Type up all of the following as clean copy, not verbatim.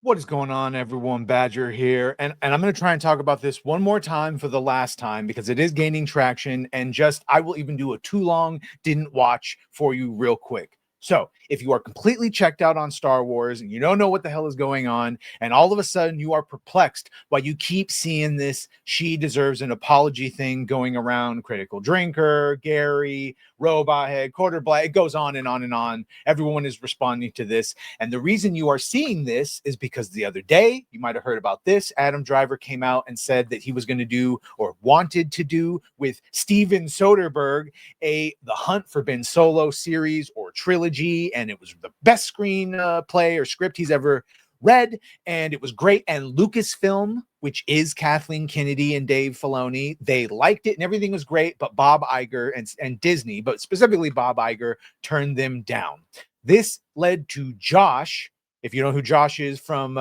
What is going on, everyone? Badger here. And I'm going to try and talk about this one more time for the last time because it is gaining traction. And I will even do a too long didn't watch for you real quick. So if you are completely checked out on Star Wars and you don't know what the hell is going on, and all of a sudden you are perplexed while you keep seeing this she deserves an apology thing going around, Critical Drinker, Gary, Robot Head, Quarter Black, it goes on and on and on. Everyone is responding to this. And the reason you are seeing this is because the other day, you might have heard about this, Adam Driver came out and said that he was going to do or wanted to do with Steven Soderbergh the Hunt for Ben Solo series or trilogy, and it was the best screen play or script he's ever read, and it was great. And Lucasfilm, which is Kathleen Kennedy and Dave Filoni, they liked it and everything was great, but Bob Iger and Disney, but specifically Bob Iger, turned them down. This led to Josh, if you know who Josh is from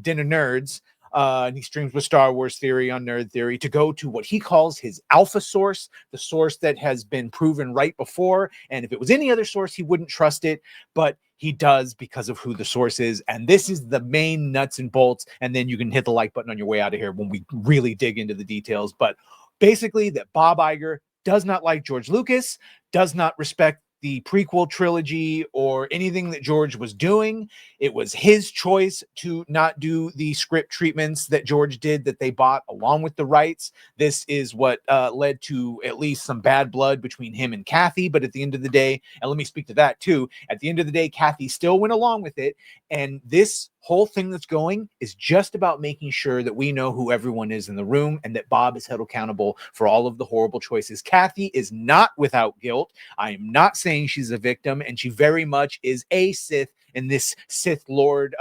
Dinner Nerds, and he streams with Star Wars Theory on Nerd Theory, to go to what he calls his alpha source, the source that has been proven right before. And if it was any other source, he wouldn't trust it, but he does because of who the source is. And this is the main nuts and bolts. And then you can hit the like button on your way out of here when we really dig into the details. But basically, that Bob Iger does not like George Lucas, does not respect the prequel trilogy or anything that George was doing. It was his choice to not do the script treatments that George did that they bought along with the rights. This is what led to at least some bad blood between him and Kathy. But at the end of the day, and let me speak to that too, at the end of the day, Kathy still went along with it. And this whole thing that's going is just about making sure that we know who everyone is in the room and that Bob is held accountable for all of the horrible choices. Kathy is not without guilt. I am not saying she's a victim, and she very much is a Sith in this Sith Lord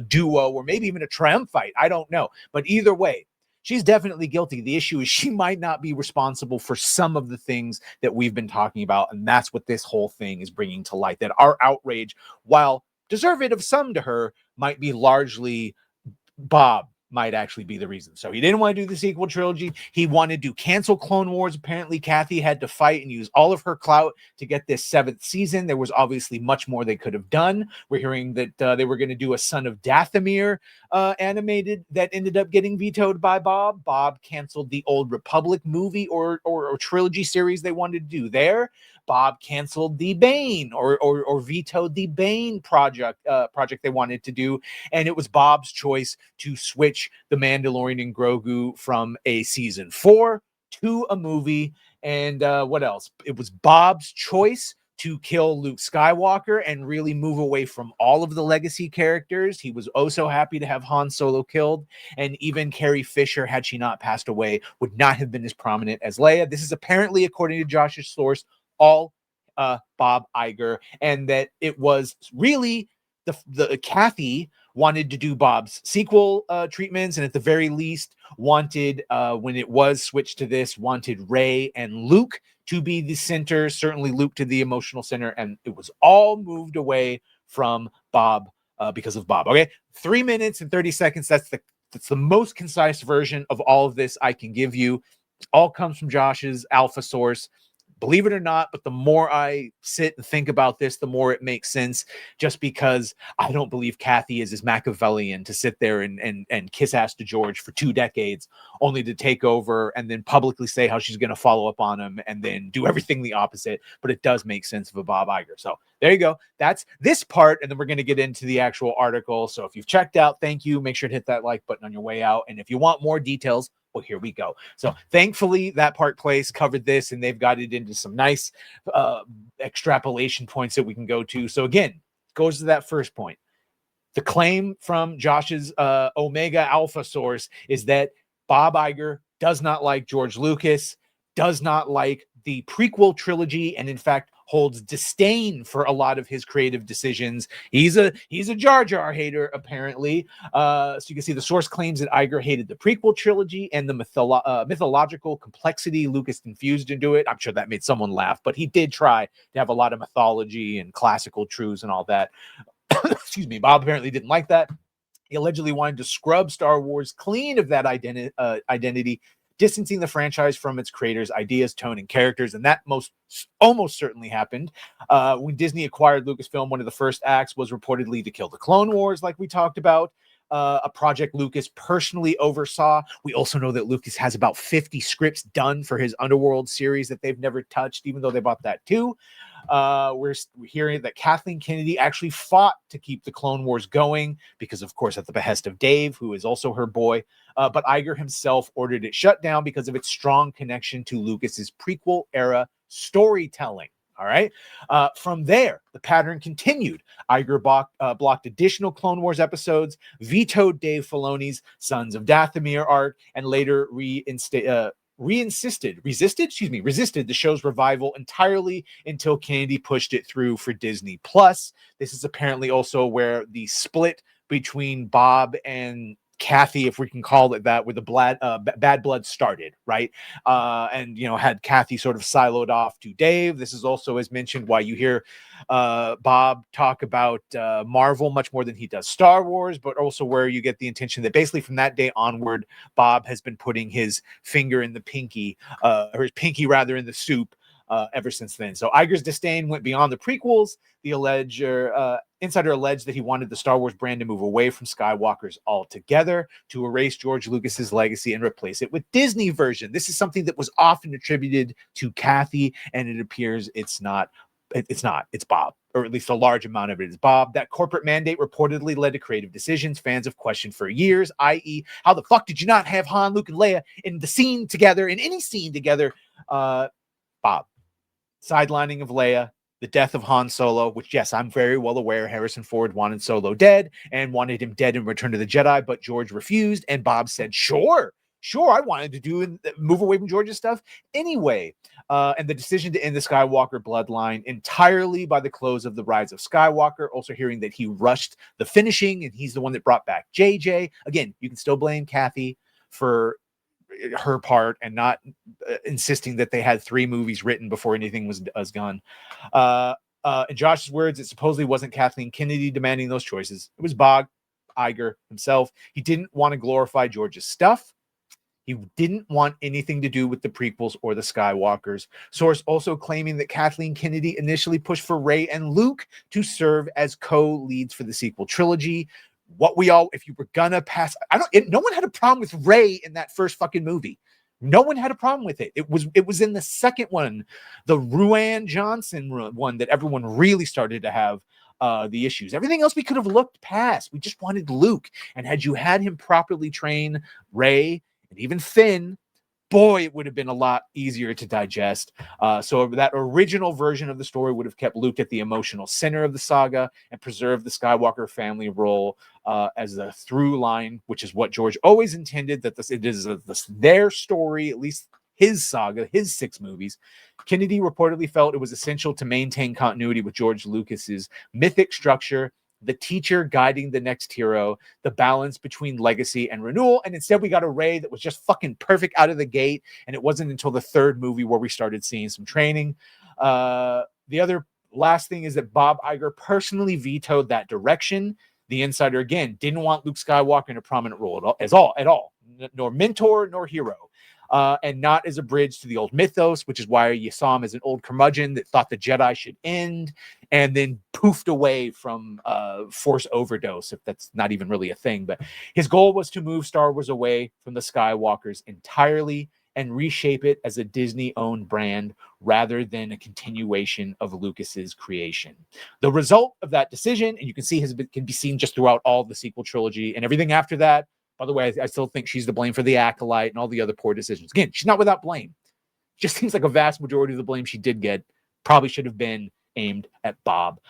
duo, or maybe even a triumphite. I don't know. But either way, she's definitely guilty. The issue is she might not be responsible for some of the things that we've been talking about. And that's what this whole thing is bringing to light, that our outrage, while deserved of some to her, might be largely Bob might actually be the reason. So he didn't want to do the sequel trilogy. He wanted to cancel Clone Wars. Apparently, Kathy had to fight and use all of her clout to get this 7th season. There was obviously much more they could have done. We're hearing that they were going to do a Son of Dathomir animated that ended up getting vetoed by Bob. Bob canceled the Old Republic movie or trilogy series they wanted to do there. Bob canceled the Bane or vetoed the Bane project they wanted to do. And it was Bob's choice to switch The Mandalorian and Grogu from a season 4 to a movie. And what else? It was Bob's choice to kill Luke Skywalker and really move away from all of the legacy characters. He was oh so happy to have Han Solo killed. And even Carrie Fisher, had she not passed away, would not have been as prominent as Leia. This is apparently, according to Josh's source, all Bob Iger, and that it was really the Kathy wanted to do Bob's sequel treatments, and at the very least wanted, when it was switched to this, wanted Rey and Luke to be the center, certainly Luke to the emotional center, and it was all moved away from Bob because of Bob. Okay, 3 minutes and 30 seconds. That's the most concise version of all of this I can give you. It all comes from Josh's alpha source. Believe it or not, but the more I sit and think about this, the more it makes sense, just because I don't believe Kathy is as Machiavellian to sit there and kiss ass to George for 2 decades, only to take over and then publicly say how she's going to follow up on him and then do everything the opposite. But it does make sense of a Bob Iger. So there you go. That's this part. And then we're going to get into the actual article. So if you've checked out, thank you. Make sure to hit that like button on your way out. And if you want more details, well, here we go. So thankfully, That Part Place covered this, and they've got it into some nice extrapolation points that we can go to. So again, goes to that first point. The claim from Josh's Omega Alpha source is that Bob Iger does not like George Lucas, does not like the prequel trilogy, and in fact holds disdain for a lot of his creative decisions. He's a Jar Jar hater, apparently. So you can see the source claims that Iger hated the prequel trilogy and the mythological complexity Lucas infused into it. I'm sure that made someone laugh, but he did try to have a lot of mythology and classical truths and all that. Excuse me. Bob apparently didn't like that. He allegedly wanted to scrub Star Wars clean of that identity distancing the franchise from its creators, ideas, tone, and characters. And that almost certainly happened. When Disney acquired Lucasfilm, one of the first acts was reportedly to kill the Clone Wars, like we talked about. A project Lucas personally oversaw. We also know that Lucas has about 50 scripts done for his Underworld series that they've never touched, even though they bought that too. We're hearing that Kathleen Kennedy actually fought to keep the Clone Wars going because, of course, at the behest of Dave, who is also her boy. But Iger himself ordered it shut down because of its strong connection to Lucas's prequel era storytelling. All right. From there, the pattern continued. Iger blocked additional Clone Wars episodes, vetoed Dave Filoni's Sons of Dathomir arc, and later resisted the show's revival entirely until Kennedy pushed it through for Disney Plus. This is apparently also where the split between Bob and Kathy, if we can call it that, where the bad blood started, right? And, had Kathy sort of siloed off to Dave. This is also, as mentioned, why you hear Bob talk about Marvel much more than he does Star Wars, but also where you get the intention that basically from that day onward, Bob has been putting his finger in the pinky, or his pinky rather, in the soup ever since then. So Iger's disdain went beyond the prequels. The insider alleged that he wanted the Star Wars brand to move away from Skywalker's altogether, to erase George Lucas's legacy and replace it with Disney version. This is something that was often attributed to Kathy, and it appears it's not. It's Bob, or at least a large amount of it is Bob. That corporate mandate reportedly led to creative decisions fans have questioned for years, i.e., how the fuck did you not have Han, Luke, and Leia in the scene together, in any scene together? Bob. Sidelining of Leia, the death of Han Solo, which, yes, I'm very well aware Harrison Ford wanted Solo dead and wanted him dead in Return of the Jedi, but George refused, and Bob said, sure, I wanted to move away from George's stuff anyway. And the decision to end the Skywalker bloodline entirely by the close of The Rise of Skywalker, also hearing that he rushed the finishing, and he's the one that brought back JJ. Again, you can still blame Kathy for her part and not insisting that they had 3 movies written before anything was done. In Josh's words, it supposedly wasn't Kathleen Kennedy demanding those choices. It was Bob Iger himself. He didn't want to glorify George's stuff. He didn't want anything to do with the prequels or the Skywalkers. Source also claiming that Kathleen Kennedy initially pushed for Rey and Luke to serve as co-leads for the sequel trilogy. If you were gonna pass, no one had a problem with Rey in that first fucking movie. No one had a problem with it. It was in the second one, the Ruan Johnson one, that everyone really started to have the issues. Everything else we could have looked past. We just wanted Luke. And had you had him properly train Rey and even Finn, boy, it would have been a lot easier to digest. So that original version of the story would have kept Luke at the emotional center of the saga and preserved the Skywalker family role as a through line, which is what George always intended, that it is their story, at least his saga, his 6 movies. Kennedy reportedly felt it was essential to maintain continuity with George Lucas's mythic structure, the teacher guiding the next hero, the balance between legacy and renewal. And instead, we got a Rey that was just fucking perfect out of the gate. And it wasn't until the 3rd movie where we started seeing some training. The other last thing is that Bob Iger personally vetoed that direction. The insider, again, didn't want Luke Skywalker in a prominent role at all, nor mentor nor hero. And not as a bridge to the old mythos, which is why you saw him as an old curmudgeon that thought the Jedi should end and then poofed away from Force overdose, if that's not even really a thing. But his goal was to move Star Wars away from the Skywalkers entirely and reshape it as a Disney-owned brand rather than a continuation of Lucas's creation. The result of that decision, and you can see, can be seen just throughout all the sequel trilogy and everything after that. By the way, I still think she's to blame for the Acolyte and all the other poor decisions. Again, she's not without blame. Just seems like a vast majority of the blame she did get probably should have been aimed at Bob.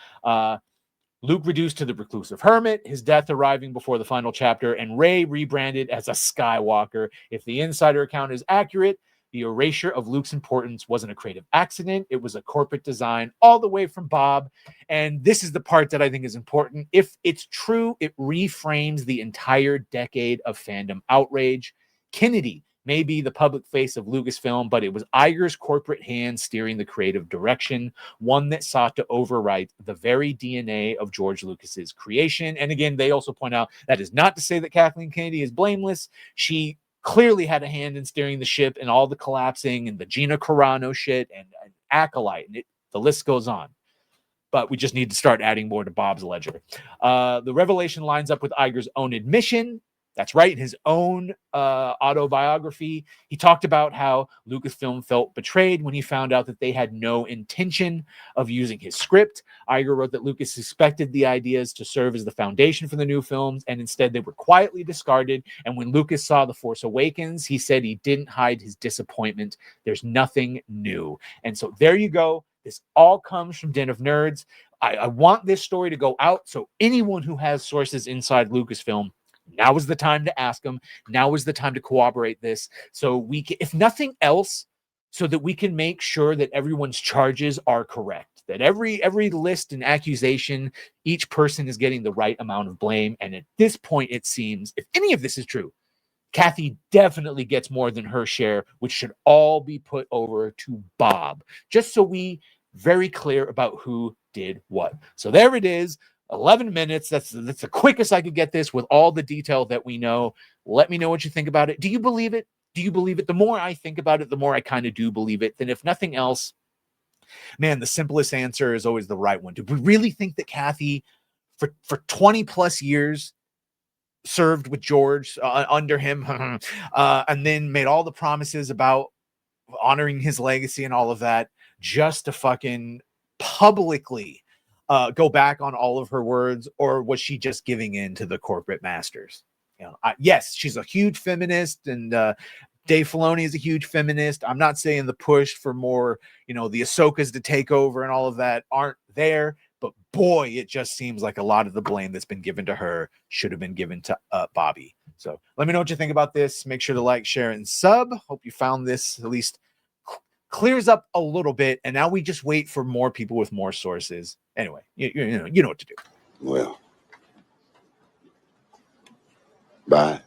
Luke reduced to the reclusive hermit, his death arriving before the final chapter, and Rey rebranded as a Skywalker. If the insider account is accurate, the erasure of Luke's importance wasn't a creative accident. It was a corporate design all the way from Bob. And this is the part that I think is important. If it's true, it reframes the entire decade of fandom outrage. Kennedy may be the public face of Lucasfilm, but it was Iger's corporate hand steering the creative direction, one that sought to overwrite the very DNA of George Lucas's creation. And again, they also point out that is not to say that Kathleen Kennedy is blameless. She clearly had a hand in steering the ship and all the collapsing and the Gina Carano shit and Acolyte, and the list goes on. But we just need to start adding more to Bob's ledger. The revelation lines up with Iger's own admission. That's right. In his own autobiography, he talked about how Lucasfilm felt betrayed when he found out that they had no intention of using his script. Iger wrote that Lucas expected the ideas to serve as the foundation for the new films, and instead they were quietly discarded. And when Lucas saw The Force Awakens, he said he didn't hide his disappointment. There's nothing new. And so there you go. This all comes from Den of Nerds. I want this story to go out so anyone who has sources inside Lucasfilm, now is the time to ask them. Now is the time to corroborate this so we can, if nothing else, so that we can make sure that everyone's charges are correct, that every list and accusation, each person is getting the right amount of blame. And at this point, it seems, if any of this is true, Kathy definitely gets more than her share, which should all be put over to Bob, just so we very clear about who did what. So there it is, 11 minutes. That's the quickest I could get this with all the detail that we know. Let me know what you think about it. Do you believe it? Do you believe it? The more I think about it, the more I kind of do believe it. Then if nothing else, man, the simplest answer is always the right one. Do we really think that Kathy, for 20 plus years, served with George under him and then made all the promises about honoring his legacy and all of that just to fucking publicly go back on all of her words? Or was she just giving in to the corporate masters? You know, yes, she's a huge feminist, and Dave Filoni is a huge feminist. I'm not saying the push for more, the Ahsokas to take over and all of that aren't there. But boy, it just seems like a lot of the blame that's been given to her should have been given to Bobby. So let me know what you think about this. Make sure to like, share, and sub. Hope you found this at least clears up a little bit. And now we just wait for more people with more sources. Anyway, you know what to do. Well, bye.